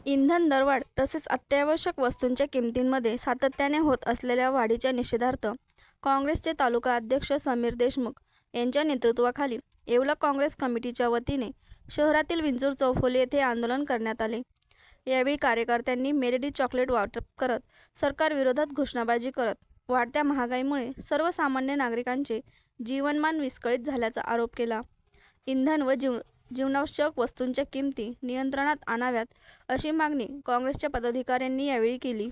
इंधन दरवाढ तसेच अत्यावश्यक वस्तूंच्या किमतींमध्ये सातत्याने होत असलेल्या वाढीच्या निषेधार्थ काँग्रेसचे तालुका अध्यक्ष समीर देशमुख यांच्या नेतृत्वाखाली येवला काँग्रेस कमिटीच्या वतीने शहरातील विंचूर चौफुली येथे आंदोलन करण्यात आले। यावेळी कार्यकर्त्यांनी मेलडी चॉकलेट वाटप करत सरकारविरोधात घोषणाबाजी करत वाढत्या महागाईमुळे सर्वसामान्य नागरिकांचे जीवनमान विस्कळीत झाल्याचा आरोप केला। इंधन व जीवनावश्यक वस्तूंच्या किमती नियंत्रणात आणाव्यात अशी मागणी काँग्रेसच्या पदाधिकाऱ्यांनी यावेळी केली।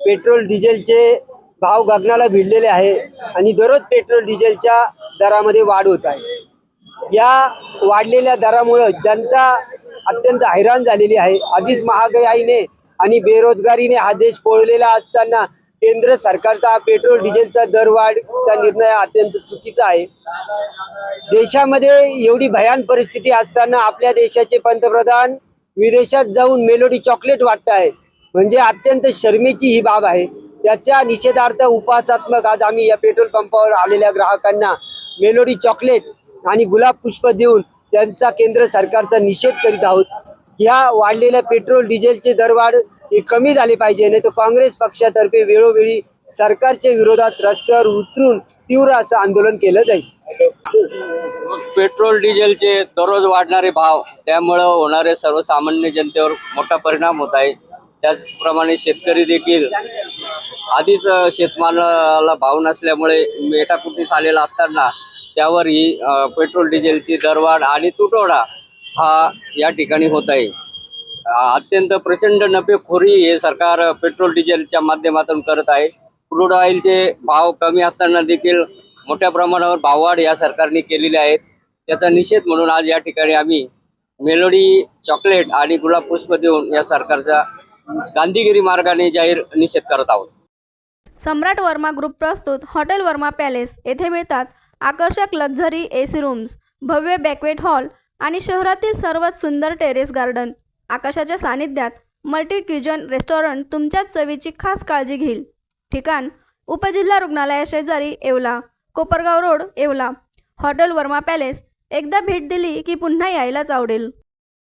पेट्रोल डिझेलचे भाव गगनाला भिडलेले आहे आणि दररोज पेट्रोल डिझेलच्या दरामध्ये वाढ होत आहे। या वाढलेल्या दरामुळे जनता अत्यंत हैराण झालेली आहे। आधीच महागाईने आणि बेरोजगारीने हा देश पोळलेला असताना केंद्र सरकारचा पेट्रोल डिझेलचा दरवाढचा निर्णय अत्यंत चुकीचा आहे। देशामध्ये एवढी भयान परिस्थिती असताना आपल्या देशाचे पंतप्रधान विदेशात जाऊन मेलोडी चॉकलेट वाटत आहे, म्हणजे अत्यंत शर्मेची ही बाब आहे। त्याच्या निषेधार्थ उपहासात्मक आज आम्ही या पेट्रोल पंपावर आलेल्या ग्राहकांना मेलोडी चॉकलेट आणि गुलाब पुष्प देऊन त्यांचा केंद्र सरकारचा निषेध करीत आहोत। या वाढलेल्या पेट्रोल डिझेलचे दरवाढ हे कमी झाले पाहिजे, नाही तर काँग्रेस पक्षातर्फे वेळोवेळी सरकारच्या विरोधात रस्त्यावर उतरून तीव्र असं आंदोलन केलं जाईल। पेट्रोल डिझेलचे दररोज वाढणारे भाव त्यामुळे होणारे सर्वसामान्य जनतेवर मोठा परिणाम होत आहे। त्याचप्रमाणे शेतकरी देखील आधीच शेतमालाला भाव नसल्यामुळे मेटाकुटीस आलेला असताना त्यावर ही पेट्रोल डिझेलची दरवाढ आणि तुटवडा हा या ठिकाणी होत आहे। अत्यंत प्रचंड नफेखोरी हे सरकार पेट्रोल डिझेलच्या माध्यमातून करत आहे। क्रूड ऑइलचे भाव कमी असताना देखील मोठ्या प्रमाणावर भाववाढ या सरकारने केलेली आहे। त्याचा निषेध म्हणून आज या ठिकाणी आम्ही मेलोडी चॉकलेट आणि गुलाब पुष्प देऊन या सरकारचा गांधीगिरी मार्गाने जाहीर निषेध करत आहोत। सम्राट वर्मा ग्रुप प्रस्तुत हॉटेल वर्मा पॅलेस येथे मिळतात आकर्षक लक्झरी एसी रूम्स, भव्य बॅक्वेट हॉल आणि शहरातील सर्वात सुंदर टेरेस गार्डन। आकाशाच्या सानिध्यात मल्टी क्युजन रेस्टॉरंट तुमच्या चवीची खास काळजी घेईल। ठिकाण उपजिल्हा रुग्णालया शेजारी Yeola, Kopargaon road Yeola. Hotel Verma palace एकदा भेट दिली की पुन्हा यायलाच आवडेल।